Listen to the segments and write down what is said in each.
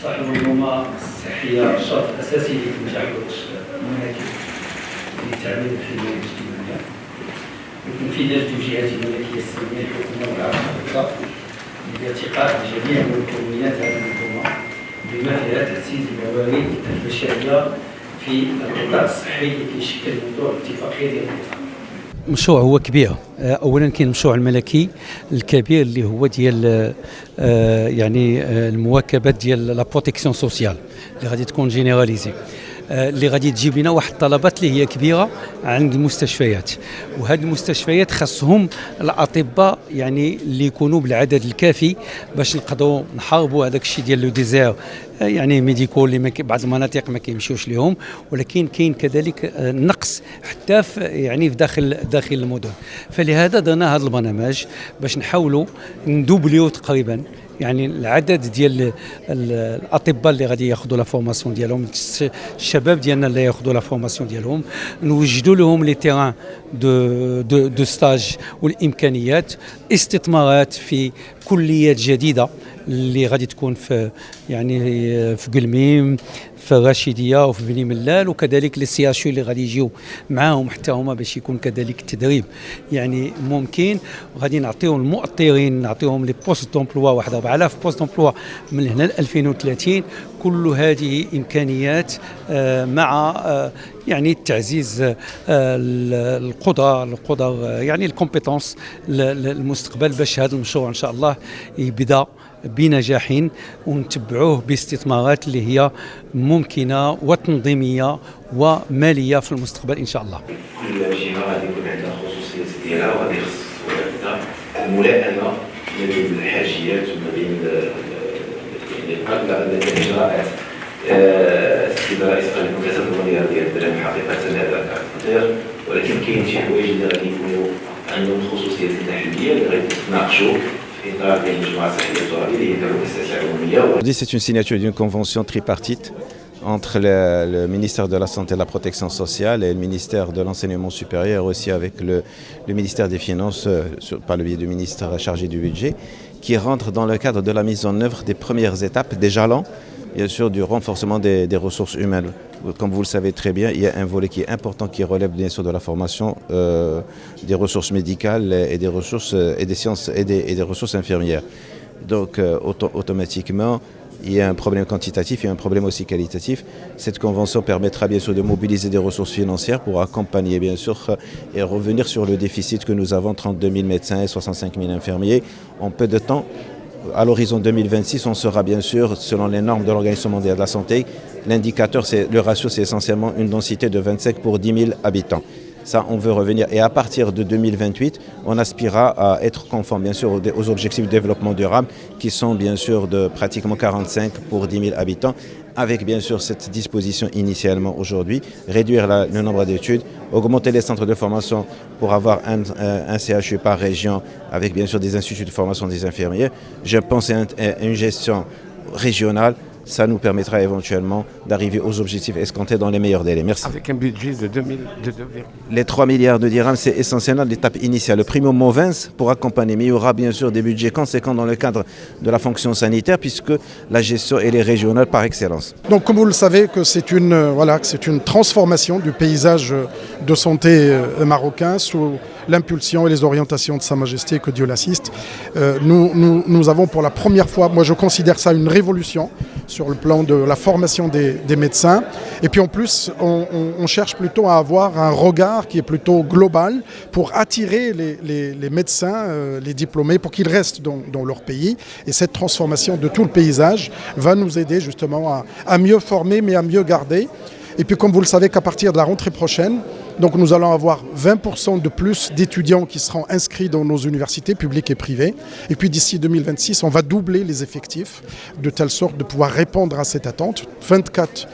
صح المنظومة الصحية شرط أساسي لتعود المناكب للتعمير الخدمة الاجتماعية. وتنفيذ التوجيهات الملكية السامية الحكومة والعامة لارتقاء جميع مكونات هذه المنظومة بما فيها تأسيس الموارد البشرية في القطاع الصحي اللي كيشكل موضوع الاتفاقية ديال القطاع. المشروع هو كبير. اولا كاين المشروع الملكي الكبير اللي هو ديال يعني المواكبات ديال لا بروتيكسيون سوسيال اللي غادي تكون جينيراليزي، اللي غادي تجيب لنا واحد الطلبات اللي هي كبيره عند المستشفيات. وهاد المستشفيات خاصهم الاطباء يعني اللي يكونوا بالعدد الكافي باش نقدروا نحاربوا هذاك الشيء ديال لو ديزير يعني ميديكول اللي بعض المناطق ما كيمشيوش لهم، ولكن كاين كذلك نقص حتى في يعني في داخل المدن. فلهذا درنا هذا البرنامج باش نحاولوا ندوبليو تقريبا يعني العدد ديال الاطباء اللي غادي ياخذوا لا فورماسيون ديالهم، الشباب ديالنا اللي ياخذوا لا فورماسيون ديالهم، نوجدوا لهم لي تيران دو ستاج والامكانيات، استثمارات في كليات جديده اللي غادي تكون في يعني في قلميم، في الرشيديه وفي بني ملال، وكذلك لي سي اش اللي غادي يجيو معاهم حتى هما باش يكون كذلك التدريب يعني ممكن. وغادي نعطيو المؤطرين نعطيهم لي بوست دومبلوا 4000 بوست دومبلوا من هنا ل 2030. كل هذه امكانيات مع يعني تعزيز القدر يعني الكومبيتونس للمستقبل باش هذا المشروع ان شاء الله يبدا بنجاح ونتبعوه باستثمارات اللي هي ممكنه وتنظيميه وماليه في المستقبل ان شاء الله. كل جهه غادي يكون عندها خصوصيات ديالها وغادي يخص عندها الملائمه ما بين الحاجيات وما بين الاجراءات. السيد الرئيس قال لكم 3 مليار ديال الدرهم حقيقه هذا كثير، ولكن كاين شي حوايج اللي غادي يكونوا عندهم خصوصيات تحديديه اللي غادي يتناقشوا. Aujourd'hui, c'est une signature d'une convention tripartite entre le ministère de la Santé et de la Protection sociale et le ministère de l'Enseignement supérieur, aussi avec le ministère des Finances, par le biais du ministre chargé du budget, qui rentre dans le cadre de la mise en œuvre des premières étapes, des jalons, bien sûr, du renforcement des ressources humaines. Comme vous le savez très bien, il y a un volet qui est important qui relève bien sûr de la formation des ressources médicales et des ressources et des sciences et des ressources infirmières. Donc automatiquement, il y a un problème quantitatif et un problème aussi qualitatif. Cette convention permettra bien sûr de mobiliser des ressources financières pour accompagner bien sûr et revenir sur le déficit que nous avons, 32 000 médecins et 65 000 infirmiers en peu de temps. À l'horizon 2026, on sera bien sûr, selon les normes de l'Organisation mondiale de la santé, l'indicateur, le ratio, c'est essentiellement une densité de 25 pour 10 000 habitants. Ça, on veut revenir. Et à partir de 2028, on aspirera à être conforme, bien sûr, aux objectifs de développement durable, qui sont bien sûr de pratiquement 45 pour 10 000 habitants, avec bien sûr cette disposition initialement aujourd'hui, réduire le nombre d'études, augmenter les centres de formation pour avoir un CHU par région, avec bien sûr des instituts de formation des infirmiers. Je pense à une gestion régionale. Ça nous permettra éventuellement d'arriver aux objectifs escomptés dans les meilleurs délais. Merci. Avec un budget de 2 000. Les 3 milliards de dirhams, c'est essentiellement l'étape initiale, le primo movens pour accompagner. Mais il y aura bien sûr des budgets conséquents dans le cadre de la fonction sanitaire, puisque la gestion elle est régionale par excellence. Donc comme vous le savez, que c'est une transformation du paysage de santé marocain sous l'impulsion et les orientations de Sa Majesté, que Dieu l'assiste. Nous avons pour la première fois, moi je considère ça une révolution sur le plan de la formation des médecins. Et puis en plus, on cherche plutôt à avoir un regard qui est plutôt global pour attirer les médecins, les diplômés, pour qu'ils restent dans leur pays. Et cette transformation de tout le paysage va nous aider justement à mieux former, mais à mieux garder. Et puis comme vous le savez qu'à partir de la rentrée prochaine, donc nous allons avoir 20% de plus d'étudiants qui seront inscrits dans nos universités publiques et privées. Et puis d'ici 2026, on va doubler les effectifs de telle sorte de pouvoir répondre à cette attente. 24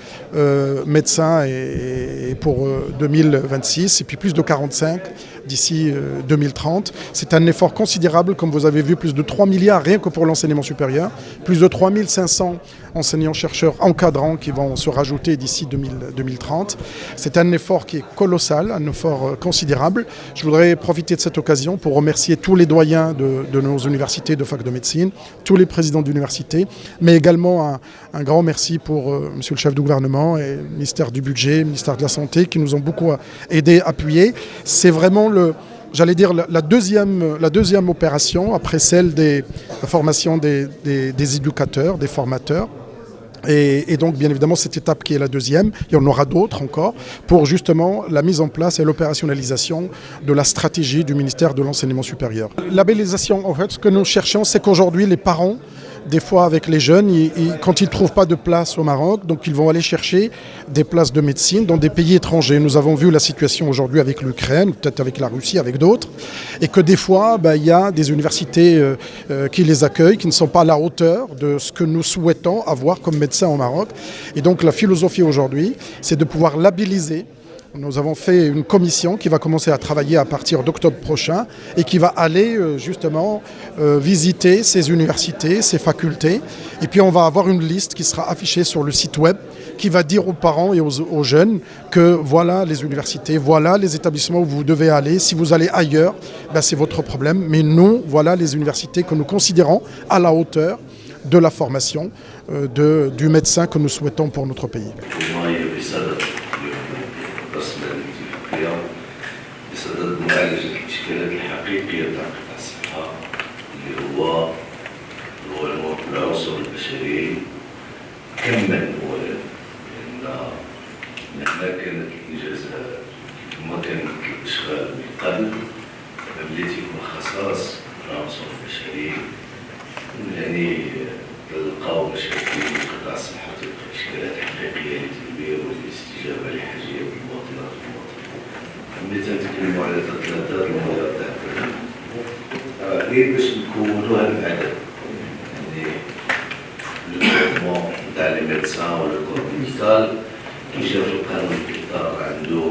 médecins et pour 2026 et puis plus de 45 d'ici 2030. C'est un effort considérable, comme vous avez vu, plus de 3 milliards rien que pour l'enseignement supérieur, plus de 3500 enseignants-chercheurs encadrants qui vont se rajouter d'ici 2030. C'est un effort qui est colossal. colossal, un effort considérable. Je voudrais profiter de cette occasion pour remercier tous les doyens de nos universités de fac de médecine, tous les présidents d'université, mais également un grand merci pour monsieur le chef du gouvernement et le ministère du budget, le ministère de la Santé qui nous ont beaucoup aidés, appuyés. C'est vraiment j'allais dire la deuxième opération après celle de la formation des éducateurs, des formateurs. Et donc, bien évidemment, cette étape qui est la deuxième, il y en aura d'autres encore, pour justement la mise en place et l'opérationnalisation de la stratégie du ministère de l'Enseignement supérieur. Labellisation, en fait, ce que nous cherchons, c'est qu'aujourd'hui, les parents, des fois avec les jeunes, quand ils ne trouvent pas de place au Maroc, donc ils vont aller chercher des places de médecine dans des pays étrangers. Nous avons vu la situation aujourd'hui avec l'Ukraine, peut-être avec la Russie, avec d'autres, et que des fois, il y a des universités qui les accueillent, qui ne sont pas à la hauteur de ce que nous souhaitons avoir comme médecins au Maroc. Et donc la philosophie aujourd'hui, c'est de pouvoir labelliser. Nous avons fait une commission qui va commencer à travailler à partir d'octobre prochain et qui va aller justement visiter ces universités, ces facultés. Et puis on va avoir une liste qui sera affichée sur le site web qui va dire aux parents et aux jeunes que voilà les universités, voilà les établissements où vous devez aller. Si vous allez ailleurs, c'est votre problème. Mais nous, voilà les universités que nous considérons à la hauteur de la formation du médecin que nous souhaitons pour notre pays. بصدد معالجة الإشكالات الحقيقية تاع قطاع الصحة اللي هو العنصر البشري كما أولا، لأن مهما كانت الإجازة وما كانت الإشغال من قبل فبدات يكون خصاص العنصر البشري. يعني تلقاو مشاكل في قطاع الصحة، تلقى إشكالات حقيقية للتدبير والاستجابة لحاجيات المواطنات والمواطنين. حبيت نتكلموا على ثلاثة المواضيع تاع ليه باش نكونوا هذا العدد، يعني الكوربمون تاع لي ميدسان ولا الكور ميديكال كي جا في القانون الإطار عنده